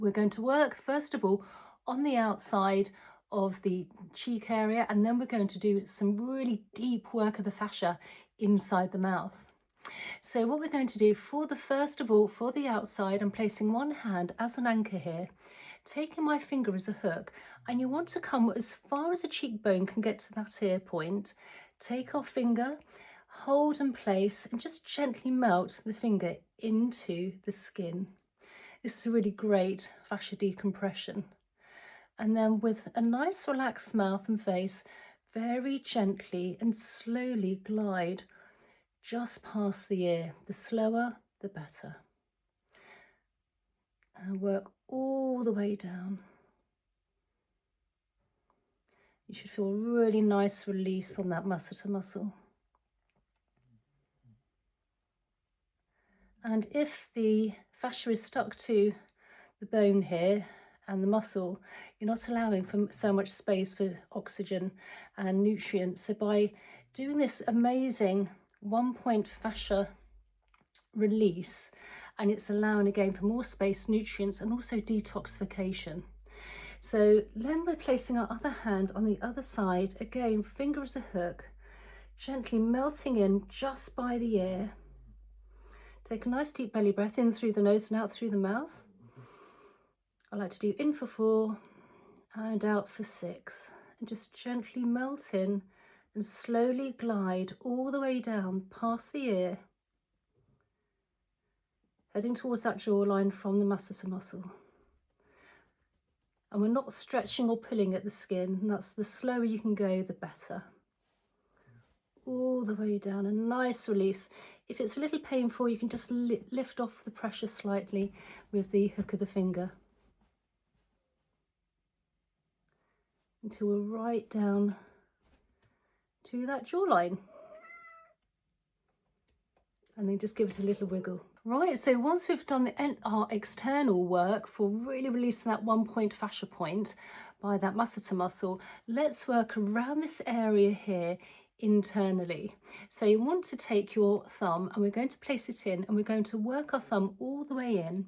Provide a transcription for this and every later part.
We're going to work first of all on the outside of the cheek area, and then we're going to do some really deep work of the fascia inside the mouth. So what we're going to do for the outside, I'm placing one hand as an anchor here, taking my finger as a hook, and you want to come as far as the cheekbone can get to that ear point. Take our finger, hold and place, and just gently melt the finger into the skin. This is a really great fascia decompression. And then with a nice relaxed mouth and face, very gently and slowly glide just past the ear. The slower, the better. And work all the way down. You should feel a really nice release on that masseter muscle. And if the fascia is stuck to the bone here and the muscle, you're not allowing for so much space for oxygen and nutrients. So by doing this amazing 1-point fascia release, and it's allowing again for more space, nutrients, and also detoxification. So then we're placing our other hand on the other side, again finger as a hook, gently melting in just by the ear. Take a nice deep belly breath in through the nose and out through the mouth. I like to do in for 4 and out for 6, and just gently melt in and slowly glide all the way down past the ear, heading towards that jawline from the masseter muscle. And we're not stretching or pulling at the skin, and that's the slower you can go, the better. All the way down, a nice release. If it's a little painful, you can just lift off the pressure slightly with the hook of the finger, until we're right down to that jawline. And then just give it a little wiggle. Right, so once we've done our external work for really releasing that 1-point fascia point by that masseter muscle, let's work around this area here internally. So you want to take your thumb, and we're going to place it in, and we're going to work our thumb all the way in,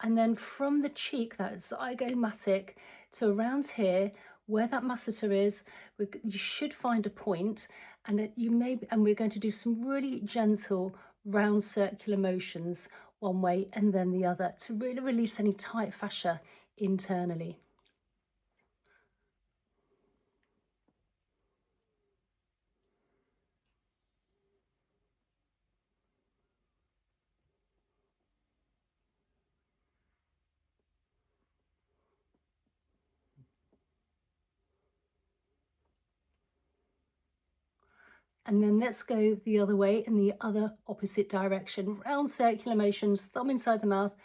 and then from the cheek, that zygomatic, to around here where that masseter is, you should find a point, and we're going to do some really gentle round circular motions one way and then the other to really release any tight fascia internally. And then let's go the other way in the other opposite direction. Round circular motions, thumb inside the mouth,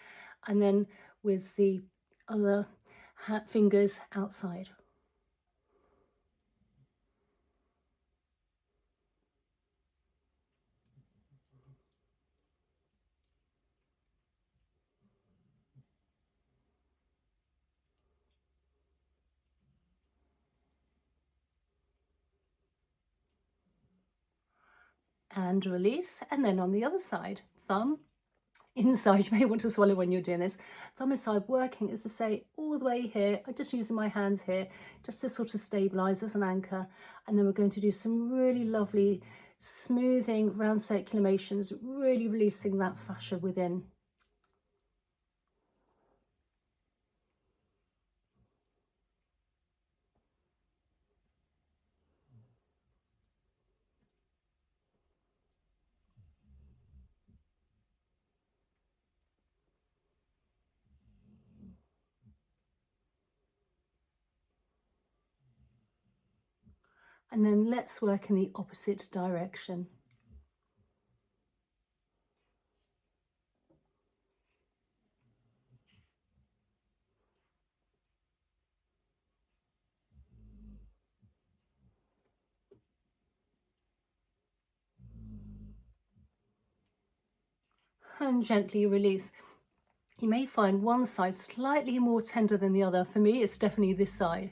and then with the other fingers outside. And release, and then on the other side, thumb inside. You may want to swallow when you're doing this. Thumb inside, working, as I say, all the way here. I'm just using my hands here just to sort of stabilize as an anchor, and then we're going to do some really lovely smoothing round circular motions, really releasing that fascia within. And then let's work in the opposite direction. And gently release. You may find one side slightly more tender than the other. For me, it's definitely this side.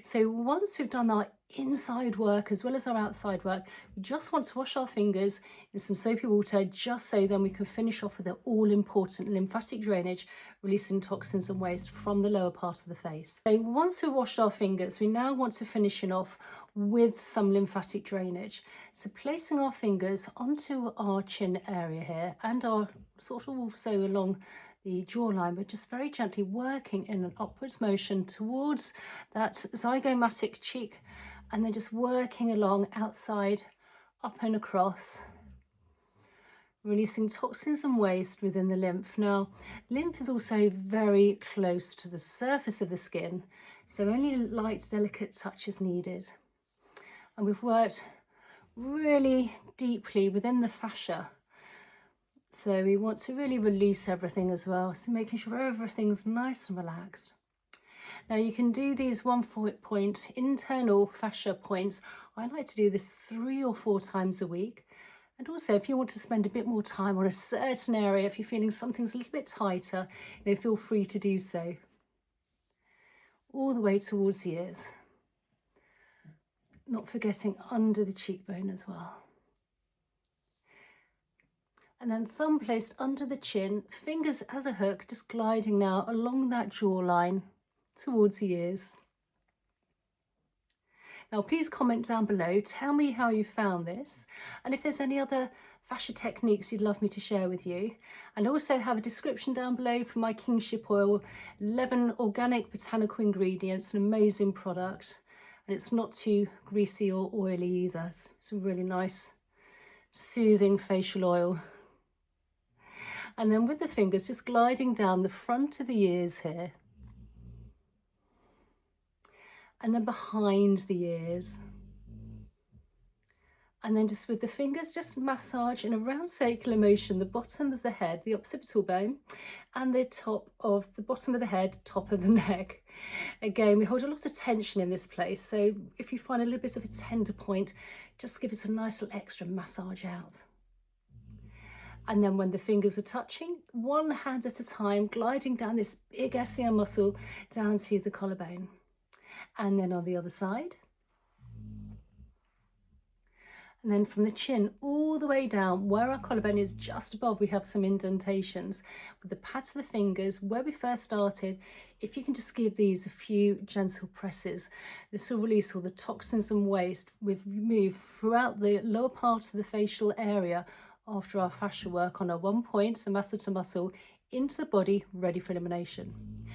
So once we've done our inside work as well as our outside work, we just want to wash our fingers in some soapy water, just so then we can finish off with the all-important lymphatic drainage, releasing toxins and waste from the lower part of the face. So once we've washed our fingers, we now want to finish it off with some lymphatic drainage. So placing our fingers onto our chin area here and our sort of also along the jawline, but just very gently working in an upwards motion towards that zygomatic cheek, and then just working along outside, up and across, releasing toxins and waste within the lymph. Now, lymph is also very close to the surface of the skin, so only light, delicate touch is needed. And we've worked really deeply within the fascia, so we want to really release everything as well, so making sure everything's nice and relaxed. Now you can do these 1 point internal fascia points. I like to do this 3 or 4 times a week. And also, if you want to spend a bit more time on a certain area, if you're feeling something's a little bit tighter, feel free to do so. All the way towards the ears. Not forgetting under the cheekbone as well. And then thumb placed under the chin, fingers as a hook, just gliding now along that jawline towards the ears. Now please comment down below, tell me how you found this, and if there's any other fascia techniques you'd love me to share with you. And also have a description down below for my kingship oil, 11 organic botanical ingredients, an amazing product, and it's not too greasy or oily either. It's a really nice soothing facial oil. And then with the fingers just gliding down the front of the ears here, and then behind the ears, and then just with the fingers just massage in a round circular motion the bottom of the head, the occipital bone, and the top of the bottom of the head, top of the neck. Again, we hold a lot of tension in this place, so if you find a little bit of a tender point, just give us a nice little extra massage out. And then when the fingers are touching, one hand at a time, gliding down this big SCM muscle down to the collarbone. And then on the other side. And then from the chin all the way down, where our collarbone is just above, we have some indentations. With the pads of the fingers, where we first started, if you can just give these a few gentle presses, this will release all the toxins and waste we've moved throughout the lower part of the facial area after our fascia work on a 1 point, a masseter muscle, into the body, ready for elimination.